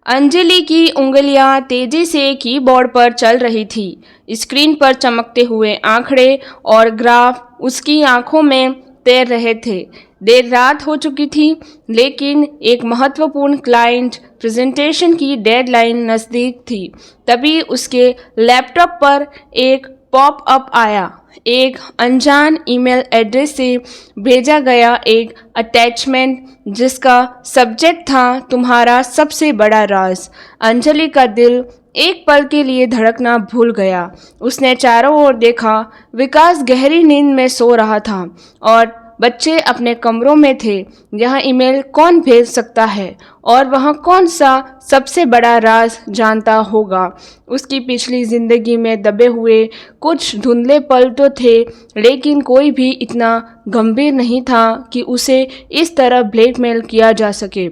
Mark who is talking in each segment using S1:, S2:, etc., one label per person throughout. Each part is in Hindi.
S1: अंजलि की उंगलियां तेजी से कीबोर्ड पर चल रही थी। स्क्रीन पर चमकते हुए आंकड़े और ग्राफ उसकी आंखों में तैर रहे थे। देर रात हो चुकी थी, लेकिन एक महत्वपूर्ण क्लाइंट प्रेजेंटेशन की डेडलाइन नज़दीक थी। तभी उसके लैपटॉप पर एक पॉप अप आया। एक अनजान ईमेल एड्रेस से भेजा गया एक अटैचमेंट जिसका सब्जेक्ट था तुम्हारा सबसे बड़ा राज। अंजलि का दिल एक पल के लिए धड़कना भूल गया। उसने चारों ओर देखा। विकास गहरी नींद में सो रहा था और बच्चे अपने कमरों में थे। यह ईमेल कौन भेज सकता है और वह कौन सा सबसे बड़ा राज जानता होगा? उसकी पिछली जिंदगी में दबे हुए कुछ धुंधले पल तो थे, लेकिन कोई भी इतना गंभीर नहीं था कि उसे इस तरह ब्लैकमेल किया जा सके।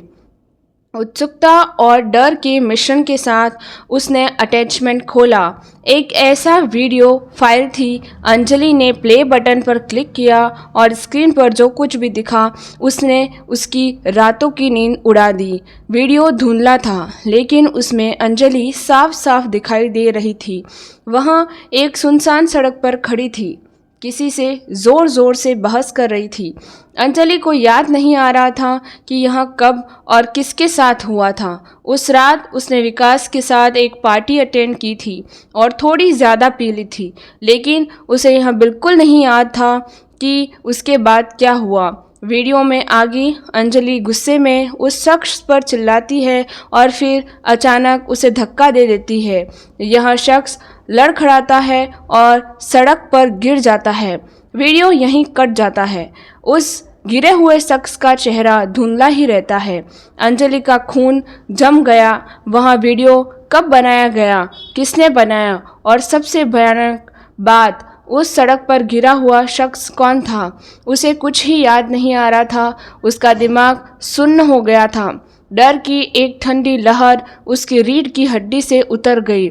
S1: उत्सुकता और डर के मिश्रण के साथ उसने अटैचमेंट खोला। एक ऐसा वीडियो फाइल थी। अंजलि ने प्ले बटन पर क्लिक किया और स्क्रीन पर जो कुछ भी दिखा उसने उसकी रातों की नींद उड़ा दी। वीडियो धुंधला था, लेकिन उसमें अंजलि साफ साफ दिखाई दे रही थी। वह एक सुनसान सड़क पर खड़ी थी, किसी से ज़ोर ज़ोर से बहस कर रही थी। अंजलि को याद नहीं आ रहा था कि यह कब और किसके साथ हुआ था। उस रात उसने विकास के साथ एक पार्टी अटेंड की थी और थोड़ी ज़्यादा पी ली थी, लेकिन उसे यह बिल्कुल नहीं याद था कि उसके बाद क्या हुआ। वीडियो में आगे अंजलि गुस्से में उस शख्स पर चिल्लाती है और फिर अचानक उसे धक्का दे देती है। यह शख्स लड़खड़ाता है और सड़क पर गिर जाता है। वीडियो यहीं कट जाता है। उस गिरे हुए शख्स का चेहरा धुंधला ही रहता है। अंजलि का खून जम गया। वह वीडियो कब बनाया गया, किसने बनाया, और सबसे भयानक बात, उस सड़क पर गिरा हुआ शख्स कौन था? उसे कुछ ही याद नहीं आ रहा था। उसका दिमाग सुन्न हो गया था। डर की एक ठंडी लहर उसकी रीढ़ की हड्डी से उतर गई।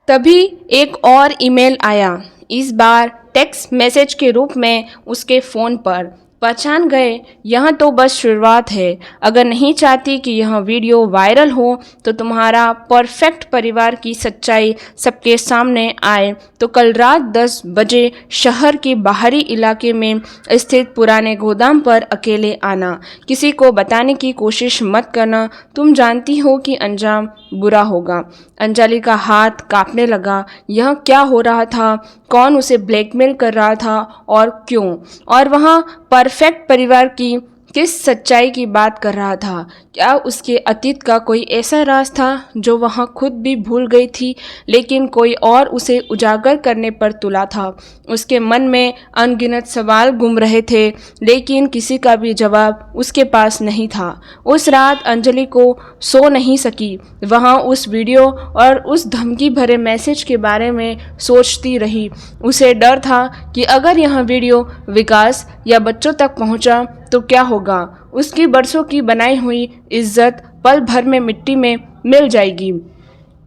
S1: तभी एक और ईमेल आया, इस बार टेक्स्ट मैसेज के रूप में उसके फ़ोन पर। पहचान गए, यह तो बस शुरुआत है। अगर नहीं चाहती कि यह वीडियो वायरल हो तो तुम्हारा परफेक्ट परिवार की सच्चाई सबके सामने आए, तो कल रात 10 बजे शहर के बाहरी इलाके में स्थित पुराने गोदाम पर अकेले आना। किसी को बताने की कोशिश मत करना। तुम जानती हो कि अंजाम बुरा होगा। अंजलि का हाथ कांपने लगा। यह क्या हो रहा था? कौन उसे ब्लैकमेल कर रहा था और क्यों? और वहाँ परफेक्ट परिवार की किस सच्चाई की बात कर रहा था? क्या उसके अतीत का कोई ऐसा राज था जो वह खुद भी भूल गई थी, लेकिन कोई और उसे उजागर करने पर तुला था? उसके मन में अनगिनत सवाल घूम रहे थे, लेकिन किसी का भी जवाब उसके पास नहीं था। उस रात अंजलि को सो नहीं सकी। वहाँ उस वीडियो और उस धमकी भरे मैसेज के बारे में सोचती रही। उसे डर था कि अगर यह वीडियो विकास या बच्चों तक पहुँचा तो क्या होगा? उसकी बरसों की बनाई हुई इज्जत पल भर में मिट्टी में मिल जाएगी।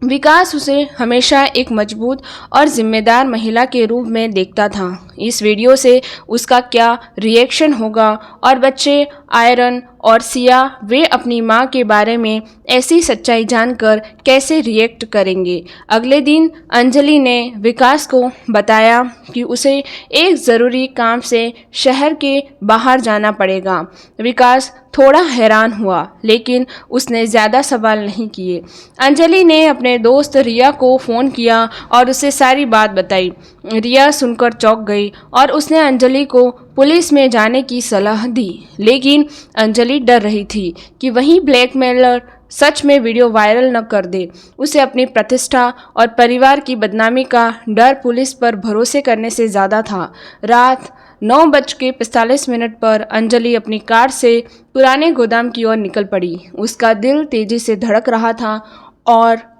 S1: विकास उसे हमेशा एक मजबूत और जिम्मेदार महिला के रूप में देखता था। इस वीडियो से उसका क्या रिएक्शन होगा? और बच्चे आयरन और सिया, वे अपनी माँ के बारे में ऐसी सच्चाई जानकर कैसे रिएक्ट करेंगे? अगले दिन अंजलि ने विकास को बताया कि उसे एक ज़रूरी काम से शहर के बाहर जाना पड़ेगा। विकास थोड़ा हैरान हुआ, लेकिन उसने ज़्यादा सवाल नहीं किए। अंजलि ने अपने दोस्त रिया को फ़ोन किया और उसे सारी बात बताई। रिया सुनकर चौंक गई और उसने अंजलि को पुलिस में जाने की सलाह दी, लेकिन अंजलि डर रही थी कि वहीं ब्लैकमेलर सच में वीडियो वायरल न कर दे। उसे अपनी प्रतिष्ठा और परिवार की बदनामी का डर पुलिस पर भरोसे करने से ज़्यादा था। रात 9:45 पर अंजलि अपनी कार से पुराने गोदाम की ओर निकल पड़ी। उसका दिल तेजी से धड़क रहा था और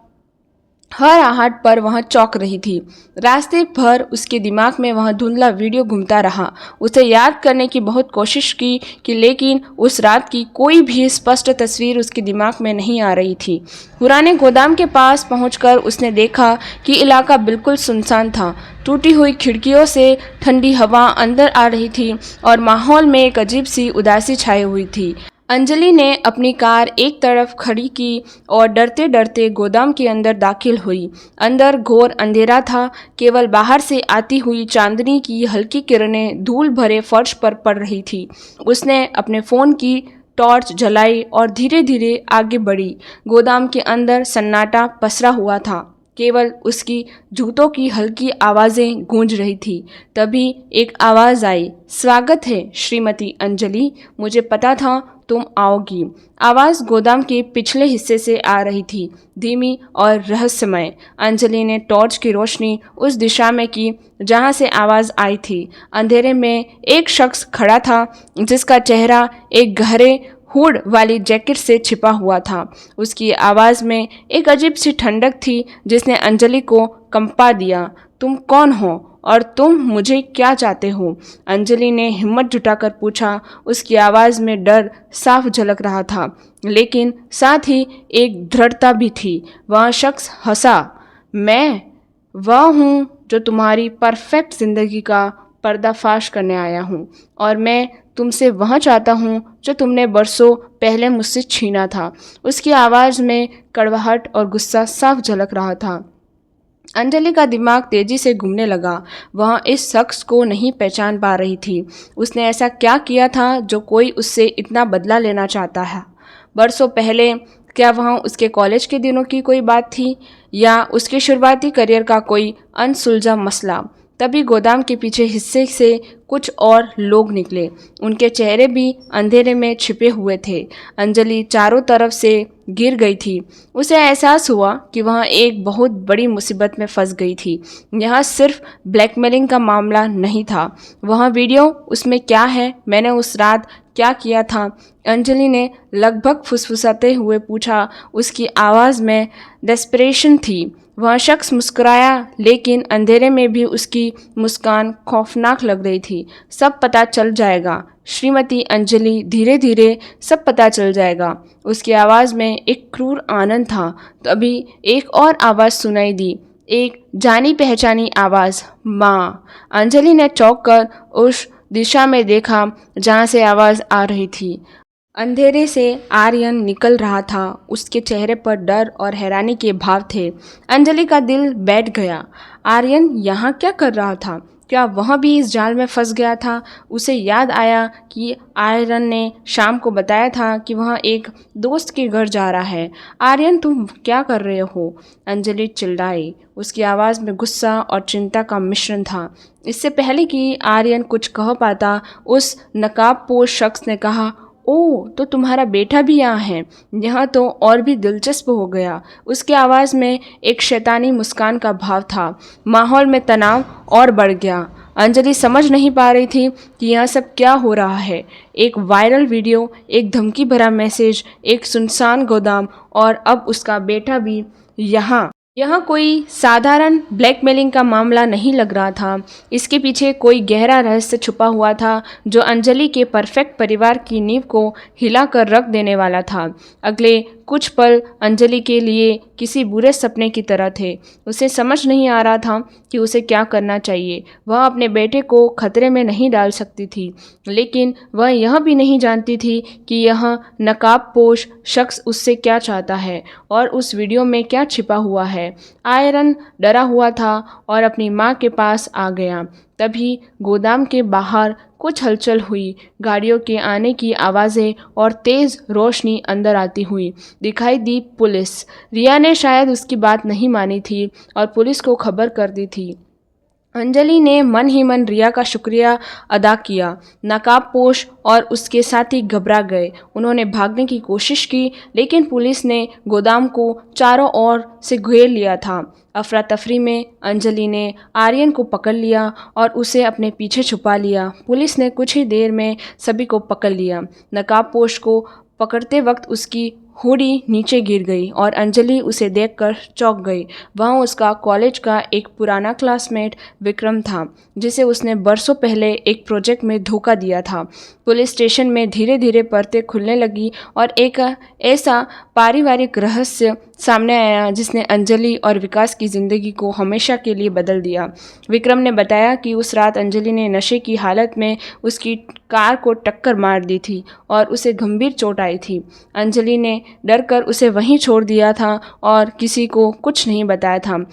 S1: हर आहट पर वह चौंक रही थी। रास्ते भर उसके दिमाग में वह धुंधला वीडियो घूमता रहा। उसे याद करने की बहुत कोशिश की लेकिन उस रात की कोई भी स्पष्ट तस्वीर उसके दिमाग में नहीं आ रही थी। पुराने गोदाम के पास पहुंचकर उसने देखा कि इलाका बिल्कुल सुनसान था। टूटी हुई खिड़कियों से ठंडी हवा अंदर आ रही थी और माहौल में एक अजीब सी उदासी छाई हुई थी। अंजलि ने अपनी कार एक तरफ खड़ी की और डरते डरते गोदाम के अंदर दाखिल हुई। अंदर घोर अंधेरा था, केवल बाहर से आती हुई चांदनी की हल्की किरणें धूल भरे फर्श पर पड़ रही थी। उसने अपने फ़ोन की टॉर्च जलाई और धीरे धीरे आगे बढ़ी। गोदाम के अंदर सन्नाटा पसरा हुआ था, केवल उसकी जूतों की हल्की आवाज़ें गूंज रही थी। तभी एक आवाज़ आई, स्वागत है श्रीमती अंजलि, मुझे पता था तुम आओगी। आवाज़ गोदाम के पिछले हिस्से से आ रही थी, धीमी और रहस्यमय। अंजलि ने टॉर्च की रोशनी उस दिशा में की जहां से आवाज़ आई थी। अंधेरे में एक शख्स खड़ा था जिसका चेहरा एक गहरे हुड वाली जैकेट से छिपा हुआ था। उसकी आवाज़ में एक अजीब सी ठंडक थी जिसने अंजलि को कंपा दिया। तुम कौन हो और तुम मुझे क्या चाहते हो? अंजलि ने हिम्मत जुटाकर पूछा। उसकी आवाज़ में डर साफ झलक रहा था, लेकिन साथ ही एक दृढ़ता भी थी। वह शख्स हंसा। मैं वह हूँ जो तुम्हारी परफेक्ट ज़िंदगी का पर्दाफाश करने आया हूँ, और मैं तुमसे वह चाहता हूँ जो तुमने बरसों पहले मुझसे छीना था। उसकी आवाज़ में कड़वाहट और गुस्सा साफ झलक रहा था। अंजलि का दिमाग तेजी से घूमने लगा। वह इस शख्स को नहीं पहचान पा रही थी। उसने ऐसा क्या किया था जो कोई उससे इतना बदला लेना चाहता है? बरसों पहले क्या वह उसके कॉलेज के दिनों की कोई बात थी, या उसके शुरुआती करियर का कोई अनसुलझा मसला? तभी गोदाम के पीछे हिस्से से कुछ और लोग निकले। उनके चेहरे भी अंधेरे में छिपे हुए थे। अंजलि चारों तरफ से गिर गई थी। उसे एहसास हुआ कि वह एक बहुत बड़ी मुसीबत में फंस गई थी। यह सिर्फ ब्लैकमेलिंग का मामला नहीं था। वह वीडियो, उसमें क्या है, मैंने उस रात क्या किया था? अंजलि ने लगभग फुसफुसाते हुए पूछा। उसकी आवाज़ में डेस्परेशन थी। वह शख्स मुस्कुराया, लेकिन अंधेरे में भी उसकी मुस्कान खौफनाक लग रही थी। सब पता चल जाएगा श्रीमती अंजलि, धीरे धीरे सब पता चल जाएगा। उसकी आवाज़ में एक क्रूर आनंद था। तभी एक और आवाज़ सुनाई दी, एक जानी पहचानी आवाज़, माँ। अंजलि ने चौंक कर उस दिशा में देखा जहाँ से आवाज़ आ रही थी। अंधेरे से आर्यन निकल रहा था। उसके चेहरे पर डर और हैरानी के भाव थे। अंजलि का दिल बैठ गया। आर्यन यहाँ क्या कर रहा था? क्या वह भी इस जाल में फंस गया था? उसे याद आया कि आर्यन ने शाम को बताया था कि वह एक दोस्त के घर जा रहा है। आर्यन, तुम क्या कर रहे हो? अंजलि चिल्लाई। उसकी आवाज़ में गुस्सा और चिंता का मिश्रण था। इससे पहले कि आर्यन कुछ कह पाता, उस नकाबपोश शख्स ने कहा, ओह, तो तुम्हारा बेटा भी यहाँ है। यहाँ तो और भी दिलचस्प हो गया। उसकी आवाज़ में एक शैतानी मुस्कान का भाव था। माहौल में तनाव और बढ़ गया। अंजलि समझ नहीं पा रही थी कि यह सब क्या हो रहा है। एक वायरल वीडियो, एक धमकी भरा मैसेज, एक सुनसान गोदाम, और अब उसका बेटा भी यहाँ। यह कोई साधारण ब्लैकमेलिंग का मामला नहीं लग रहा था। इसके पीछे कोई गहरा रहस्य छुपा हुआ था जो अंजलि के परफेक्ट परिवार की नींव को हिला कर रख देने वाला था। अगले कुछ पल अंजलि के लिए किसी बुरे सपने की तरह थे। उसे समझ नहीं आ रहा था कि उसे क्या करना चाहिए। वह अपने बेटे को खतरे में नहीं डाल सकती थी, लेकिन वह यह भी नहीं जानती थी कि यह नकाबपोश शख्स उससे क्या चाहता है और उस वीडियो में क्या छिपा हुआ है। आयरन डरा हुआ था और अपनी माँ के पास आ गया। तभी गोदाम के बाहर कुछ हलचल हुई। गाड़ियों के आने की आवाज़ें और तेज़ रोशनी अंदर आती हुई दिखाई दी। पुलिस। रिया ने शायद उसकी बात नहीं मानी थी और पुलिस को खबर कर दी थी। अंजलि ने मन ही मन रिया का शुक्रिया अदा किया। नकाबपोश और उसके साथी घबरा गए। उन्होंने भागने की कोशिश की, लेकिन पुलिस ने गोदाम को चारों ओर से घेर लिया था। अफरा तफरी में अंजलि ने आर्यन को पकड़ लिया और उसे अपने पीछे छुपा लिया। पुलिस ने कुछ ही देर में सभी को पकड़ लिया। नकाबपोश को पकड़ते वक्त उसकी हुडी नीचे गिर गई और अंजलि उसे देखकर चौंक गई। वहाँ उसका कॉलेज का एक पुराना क्लासमेट विक्रम था, जिसे उसने बरसों पहले एक प्रोजेक्ट में धोखा दिया था। पुलिस स्टेशन में धीरे धीरे परतें खुलने लगी और एक ऐसा पारिवारिक रहस्य सामने आया जिसने अंजलि और विकास की ज़िंदगी को हमेशा के लिए बदल दिया। विक्रम ने बताया कि उस रात अंजलि ने नशे की हालत में उसकी कार को टक्कर मार दी थी और उसे गंभीर चोट आई थी। अंजलि ने डरकर उसे वहीं छोड़ दिया था और किसी को कुछ नहीं बताया था।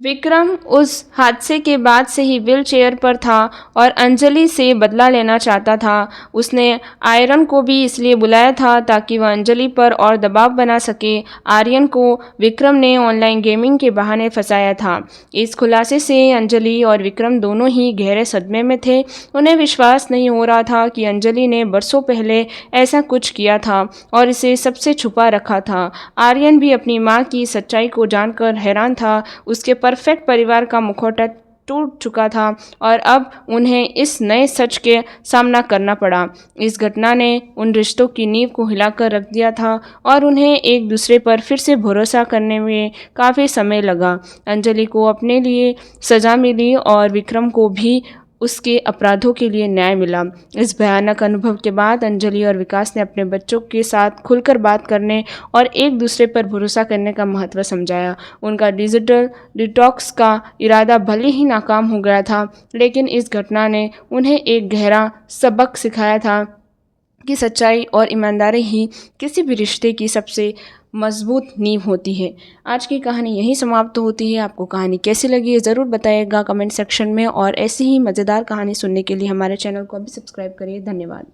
S1: विक्रम उस हादसे के बाद से ही व्हीलचेयर पर था और अंजलि से बदला लेना चाहता था। उसने आर्यन को भी इसलिए बुलाया था ताकि वह अंजलि पर और दबाव बना सके। आर्यन को विक्रम ने ऑनलाइन गेमिंग के बहाने फंसाया था। इस खुलासे से अंजलि और विक्रम दोनों ही गहरे सदमे में थे। उन्हें विश्वास नहीं हो रहा था कि अंजलि ने बरसों पहले ऐसा कुछ किया था और इसे सबसे छुपा रखा था। आर्यन भी अपनी माँ की सच्चाई को जानकर हैरान था। उसके परफेक्ट परिवार का मुखौटा टूट चुका था और अब उन्हें इस नए सच के सामना करना पड़ा। इस घटना ने उन रिश्तों की नींव को हिलाकर रख दिया था और उन्हें एक दूसरे पर फिर से भरोसा करने में काफ़ी समय लगा। अंजलि को अपने लिए सज़ा मिली और विक्रम को भी उसके अपराधों के लिए न्याय मिला। इस भयानक अनुभव के बाद अंजलि और विकास ने अपने बच्चों के साथ खुलकर बात करने और एक दूसरे पर भरोसा करने का महत्व समझाया। उनका डिजिटल डिटॉक्स का इरादा भले ही नाकाम हो गया था, लेकिन इस घटना ने उन्हें एक गहरा सबक सिखाया था कि सच्चाई और ईमानदारी ही किसी भी रिश्ते की सबसे मजबूत नींव होती है। आज की कहानी यहीं समाप्त होती है। आपको कहानी कैसी लगी है ज़रूर बताइएगा कमेंट सेक्शन में, और ऐसी ही मज़ेदार कहानी सुनने के लिए हमारे चैनल को अभी सब्सक्राइब करिए। धन्यवाद।